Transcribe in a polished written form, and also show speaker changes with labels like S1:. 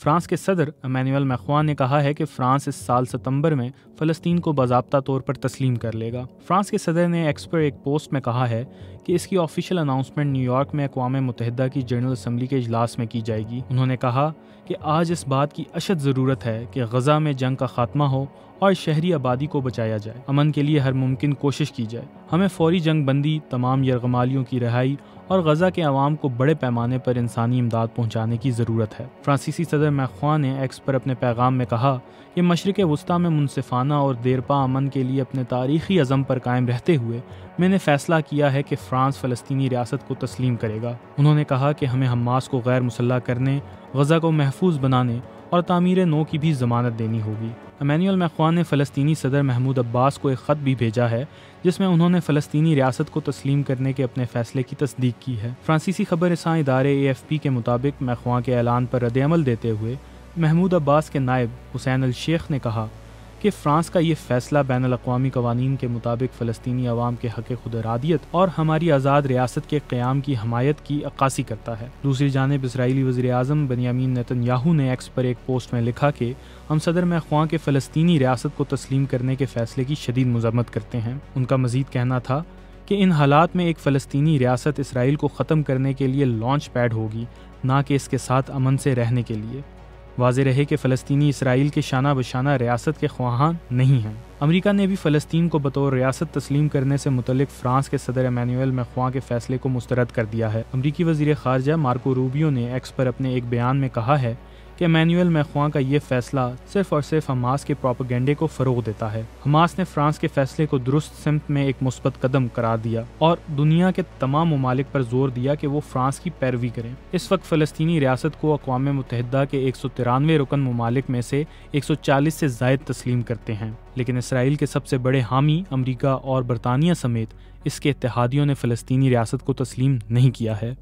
S1: France کے صدر Immanuel Macron نے کہا ہے کہ فرانس اس سال ستمبر میں فلسطین کو باضابطہ طور پر تسلیم کر لے گا۔ فرانس کے صدر نے ایکس پر ایک پوسٹ میں کہا ہے کہ اس کی آفیشیل اناؤنسمنٹ نیو یارک میں اقوام متحدہ کی جنرل اسمبلی کے اجلاس میں کی جائے گی۔ انہوں نے کہا کہ آج اس بات کی اشد ضرورت ہے کہ غزہ میں جنگ کا خاتمہ ہو اور شہری آبادی کو بچایا جائے، امن کے لیے ہر ممکن کوشش کی جائے۔ ہمیں فوری جنگ بندی، تمام یرغمالیوں کی رہائی اور غزہ کے عوام کو بڑے پیمانے پر انسانی امداد پہنچانے کی ضرورت ہے۔ فرانسیسی صدر میخواں نے ایکس پر اپنے پیغام میں کہا کہ مشرق وسطیٰ میں منصفانہ اور دیرپا امن کے لیے اپنے تاریخی عزم پر قائم رہتے ہوئے میں نے فیصلہ کیا ہے کہ فرانس فلسطینی ریاست کو تسلیم کرے گا۔ انہوں نے کہا کہ ہمیں حماس کو غیر مسلح کرنے، غزہ کو محفوظ بنانے اور تعمیر نو کی بھی ضمانت دینی ہوگی۔ ایمینوئل میخواں نے فلسطینی صدر محمود عباس کو ایک خط بھی بھیجا ہے جس میں انہوں نے فلسطینی ریاست کو تسلیم کرنے کے اپنے فیصلے کی تصدیق کی ہے۔ فرانسیسی خبر رساں ادارے AFP کے مطابق میخواں کے اعلان پر رد عمل دیتے ہوئے محمود عباس کے نائب حسین الشیخ نے کہا کہ فرانس کا یہ فیصلہ بین الاقوامی قوانین کے مطابق فلسطینی عوام کے حق خود ارادیت اور ہماری آزاد ریاست کے قیام کی حمایت کی عکاسی کرتا ہے۔ دوسری جانب اسرائیلی وزیر اعظم بنیامین نیتن یاہو نے ایکس پر ایک پوسٹ میں لکھا کہ ہم صدر میخواں کے فلسطینی ریاست کو تسلیم کرنے کے فیصلے کی شدید مذمت کرتے ہیں۔ ان کا مزید کہنا تھا کہ ان حالات میں ایک فلسطینی ریاست اسرائیل کو ختم کرنے کے لیے لانچ پیڈ ہوگی، نہ کہ اس کے ساتھ امن سے رہنے کے لیے۔ واضح رہے کہ فلسطینی اسرائیل کے شانہ بشانہ ریاست کے خواہاں نہیں ہیں۔ امریکہ نے بھی فلسطین کو بطور ریاست تسلیم کرنے سے متعلق فرانس کے صدر ایمینوئل میخواں کے فیصلے کو مسترد کر دیا ہے۔ امریکی وزیر خارجہ مارکو روبیو نے ایکس پر اپنے ایک بیان میں کہا ہے کہ ایمینوئل میخواں کا یہ فیصلہ صرف اور صرف حماس کے پروپیگنڈے کو فروغ دیتا ہے۔ حماس نے فرانس کے فیصلے کو درست سمت میں ایک مثبت قدم قرار دیا اور دنیا کے تمام ممالک پر زور دیا کہ وہ فرانس کی پیروی کریں۔ اس وقت فلسطینی ریاست کو اقوام متحدہ کے 193 رکن ممالک میں سے 140 سے زائد تسلیم کرتے ہیں، لیکن اسرائیل کے سب سے بڑے حامی امریکہ اور برطانیہ سمیت اس کے اتحادیوں نے فلسطینی ریاست کو تسلیم نہیں کیا ہے۔